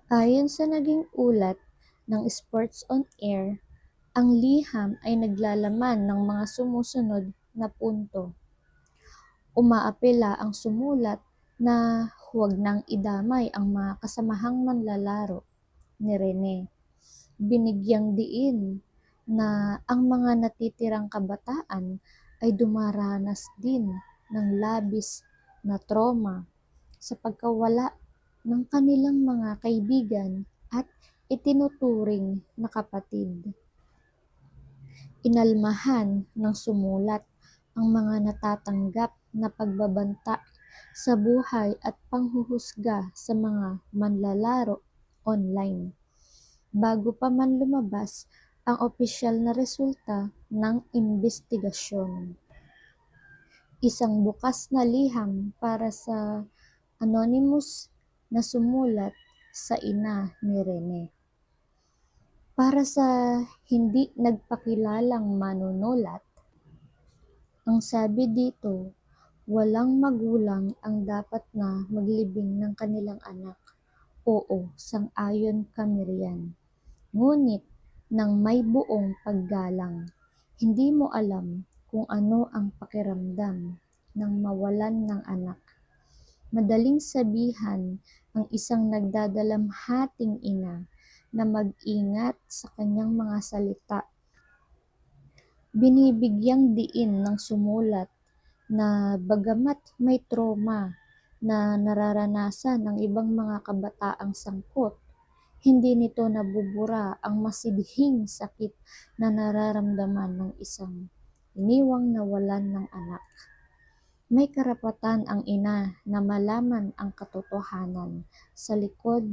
Ayon sa naging ulat ng Sports on Air, ang liham ay naglalaman ng mga sumusunod na punto. Umaapela ang sumulat na huwag nang idamay ang mga kasamahang manlalaro ni Rene. Binigyang diin na ang mga natitirang kabataan ay dumaranas din ng labis na trauma sa pagkawala ng kanilang mga kaibigan at itinuturing na kapatid. Inalmahan ng sumulat ang mga natatanggap na pagbabanta sa buhay at panghuhusga sa mga manlalaro online, bago pa man lumabas ang opisyal na resulta ng imbestigasyon. Isang bukas na liham para sa anonymous na sumulat sa ina ni Rene. Para sa hindi nagpakilalang manunulat, ang sabi dito, walang magulang ang dapat na maglibing ng kanilang anak. Oo, sang-ayon kami riyan. Ngunit nang may buong paggalang, hindi mo alam kung ano ang pakiramdam ng mawalan ng anak. Madaling sabihan ang isang nagdadalamhating ina na mag-ingat sa kanyang mga salita. Binibigyang diin ng sumulat na bagamat may trauma na nararanasan ng ibang mga kabataang sangkot, hindi nito nabubura ang masidhing sakit na nararamdaman ng isang iniwang nawalan ng anak. May karapatan ang ina na malaman ang katotohanan sa likod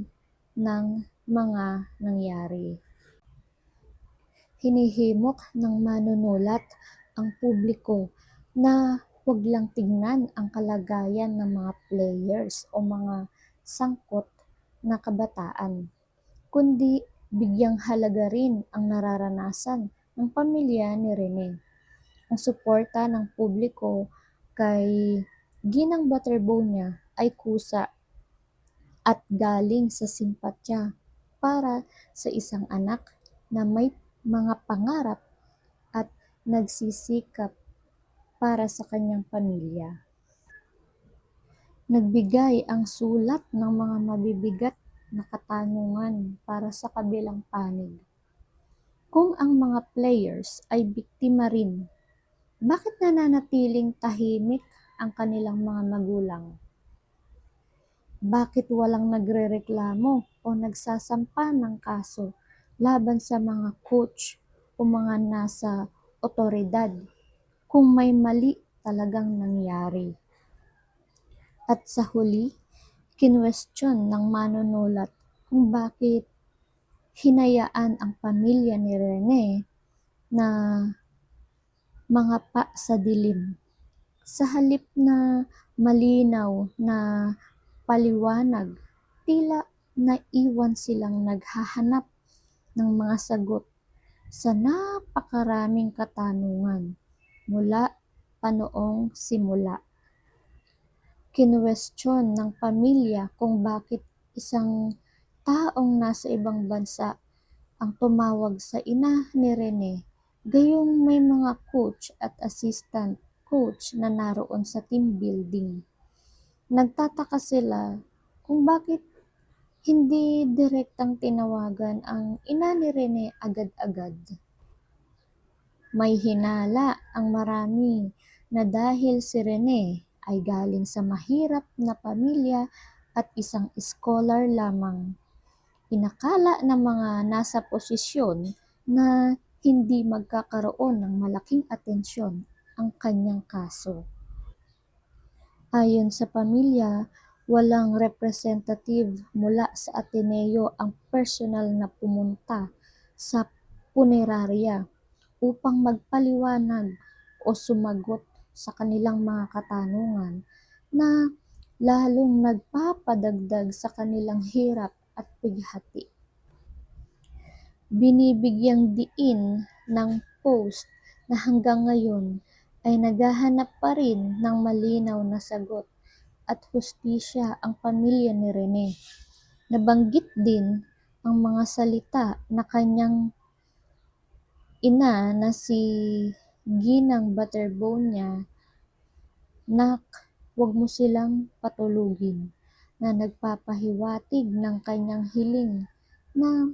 ng mga nangyari. Hinihimok ng manunulat ang publiko na huwag lang tingnan ang kalagayan ng mga players o mga sangkot na kabataan, kundi bigyang halaga rin ang nararanasan ng pamilya ni Rene. Ang suporta ng publiko kay Ginang Butterbonia ay kusa at galing sa simpatya para sa isang anak na may mga pangarap at nagsisikap para sa kanyang pamilya. Nagbigay ang sulat ng mga mabibigat na katanungan para sa kabilang panig. Kung ang mga players ay biktima rin, bakit nananatiling tahimik ang kanilang mga magulang? Bakit walang nagrereklamo o nagsasampa ng kaso laban sa mga coach o mga nasa otoridad kung may mali talagang nangyari? At sa huli, kinwestiyon ng manunulat kung bakit hinayaan ang pamilya ni Rene na mangapa sa dilim. Sa halip na malinaw na paliwanag, tila naiwan silang naghahanap ng mga sagot sa napakaraming katanungan mula pa noong simula. Kinwestiyon ng pamilya kung bakit isang taong nasa ibang bansa ang tumawag sa ina ni Rene, gayong may mga coach at assistant coach na naroon sa team building. Nagtataka sila kung bakit hindi direktang tinawagan ang ina ni Rene agad-agad. May hinala ang marami na dahil si Rene ay galing sa mahirap na pamilya at isang scholar lamang, inakala ng mga nasa posisyon na hindi magkakaroon ng malaking atensyon ang kanyang kaso. Ayon sa pamilya, walang representative mula sa Ateneo ang personal na pumunta sa punerarya upang magpaliwanag o sumagot sa kanilang mga katanungan na lalong nagpapadagdag sa kanilang hirap at pighati. Binibigyang diin ng Post na hanggang ngayon ay naghahanap pa rin ng malinaw na sagot at hustisya ang pamilya ni Rene. Nabanggit din ang mga salita na kanyang ina na si Ginang Butterbone niya, "Nak, huwag mo silang patulugin," na nagpapahiwatig ng kanyang hiling na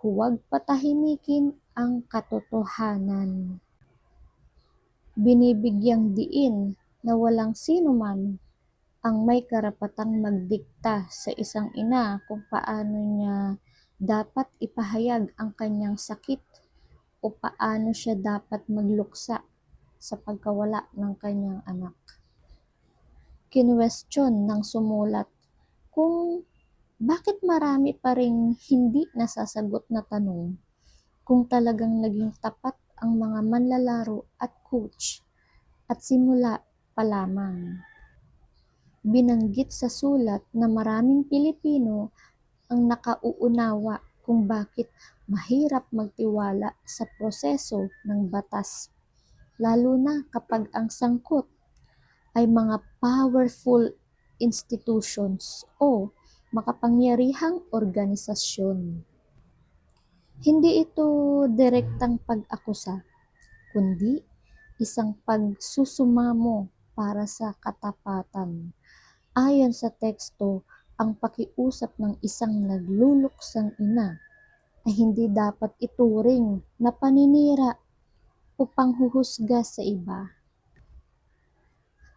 huwag patahimikin ang katotohanan. Binibigyang diin na walang sinuman ang may karapatang magdikta sa isang ina kung paano niya dapat ipahayag ang kanyang sakit o paano siya dapat magluksa sa pagkawala ng kanyang anak. Kinuwestiyon ng sumulat kung bakit marami pa ring hindi nasasagot na tanong kung talagang naging tapat ang mga manlalaro at coach at simula pa lamang. Binanggit sa sulat na maraming Pilipino ang nakauunawa kung bakit mahirap magtiwala sa proseso ng batas, lalo na kapag ang sangkot ay mga powerful institutions o makapangyarihang organisasyon. Hindi ito direktang pag-akusa, kundi isang pagsusumamo para sa katapatan. Ayon sa teksto, ang pakiusap ng isang nagluluksang ina ay hindi dapat ituring na paninira o panghuhusga sa iba.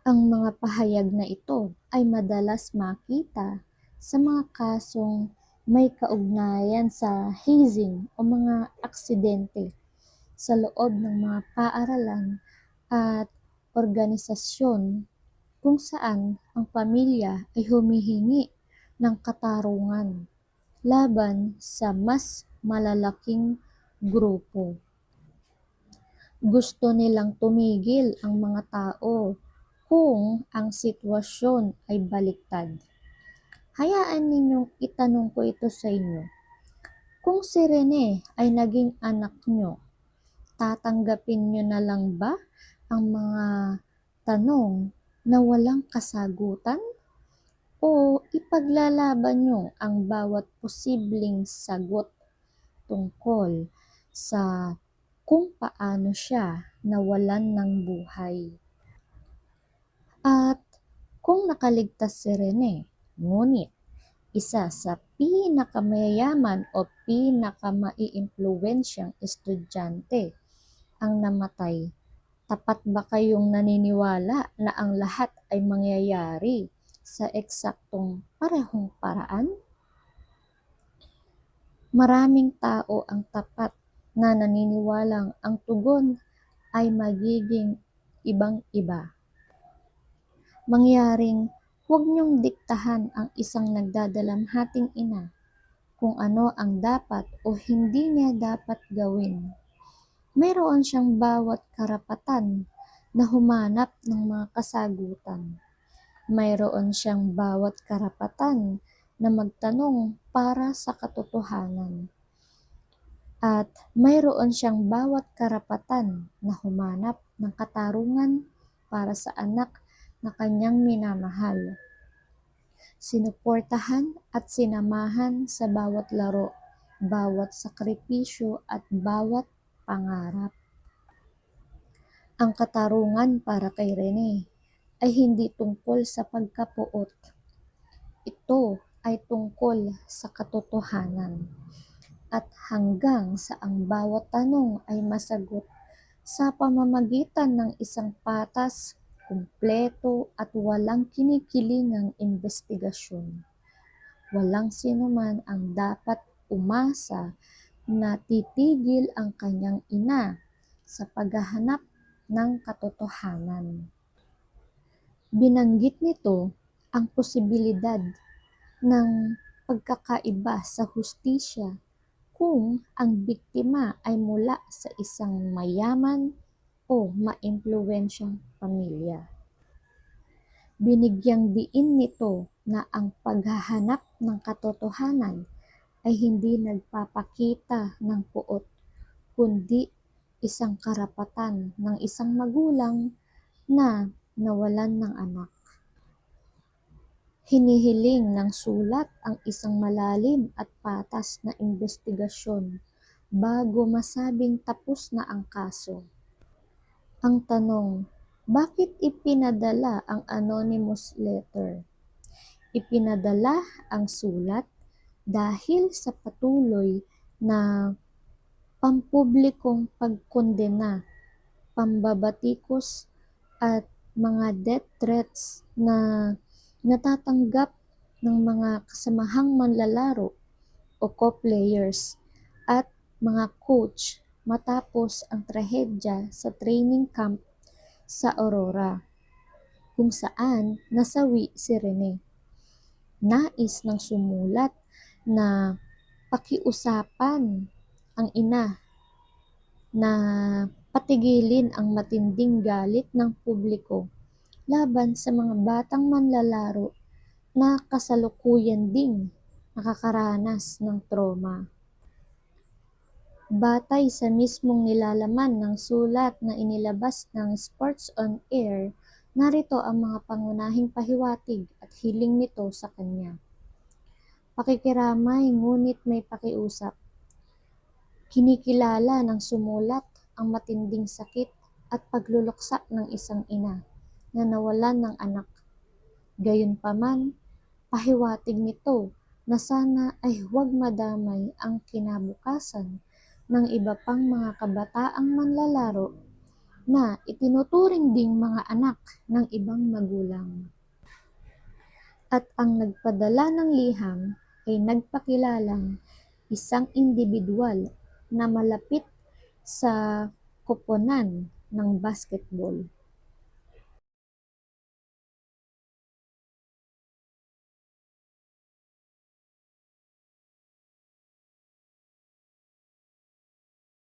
Ang mga pahayag na ito ay madalas makita sa mga kasong may kaugnayan sa hazing o mga aksidente sa loob ng mga paaralan at organisasyon kung saan ang pamilya ay humihingi ng katarungan laban sa mas malalaking grupo. Gusto nilang tumigil ang mga tao kung ang sitwasyon ay baliktad. Hayaan ninyong itanong ko ito sa inyo. Kung si Rene ay naging anak nyo, tatanggapin nyo na lang ba ang mga tanong na walang kasagutan? O ipaglalaban nyo ang bawat posibleng sagot tungkol sa kung paano siya nawalan ng buhay? At kung nakaligtas si Rene, ngunit isa sa pinakamayayaman o pinakamaiimpluwensyang estudyante ang namatay, tapat ba kayong naniniwala na ang lahat ay mangyayari sa eksaktong parehong paraan? Maraming tao ang tapat na naniniwalang ang tugon ay magiging ibang-iba. Mangyaring huwag niyong diktahan ang isang nagdadalamhating ina kung ano ang dapat o hindi niya dapat gawin. Mayroon siyang bawat karapatan na humanap ng mga kasagutan. Mayroon siyang bawat karapatan na magtanong para sa katotohanan. At mayroon siyang bawat karapatan na humanap ng katarungan para sa anak na kanyang minamahal. Sinuportahan at sinamahan sa bawat laro, bawat sakripisyo at bawat pangarap. Ang katarungan para kay Rene ay hindi tungkol sa pagkapuot. Ito ay tungkol sa katotohanan. At hanggang sa ang bawat tanong ay masagot sa pamamagitan ng isang patas, kumpleto at walang kinikilingang investigasyon. Walang sinuman ang dapat umasa na titigil ang kanyang ina sa paghahanap ng katotohanan. Binanggit nito ang posibilidad ng pagkakaiba sa hustisya kung ang biktima ay mula sa isang mayaman o maimpluwensyang pamilya. Binigyang diin nito na ang paghahanap ng katotohanan ay hindi nagpapakita ng puot, kundi isang karapatan ng isang magulang na nawalan ng anak. Hinihiling ng sulat ang isang malalim at patas na imbestigasyon bago masabing tapos na ang kaso. Ang tanong, bakit ipinadala ang anonymous letter? Ipinadala ang sulat dahil sa patuloy na pampublikong pagkondena, pambabatikos at mga death threats na natatanggap ng mga kasamahang manlalaro o co-players at mga coach matapos ang trahedya sa training camp sa Aurora, kung saan nasawi si Rene. Nais ng sumulat na pakiusapan ang ina na patigilin ang matinding galit ng publiko laban sa mga batang manlalaro na kasalukuyan ding nakakaranas ng trauma. Batay sa mismong nilalaman ng sulat na inilabas ng Sports on Air, narito ang mga pangunahing pahiwatig at hiling nito sa kanya. Pakikiramay ngunit may pakiusap. Kinikilala ng sumulat ang matinding sakit at pagluluksa ng isang ina na nawalan ng anak. Gayunpaman, pahiwatig nito na sana ay huwag madamay ang kinabukasan ng iba pang mga kabataang manlalaro na itinuturing ding mga anak ng ibang magulang. At ang nagpadala ng liham ay nagpakilalang isang individual na malapit sa koponan ng basketball.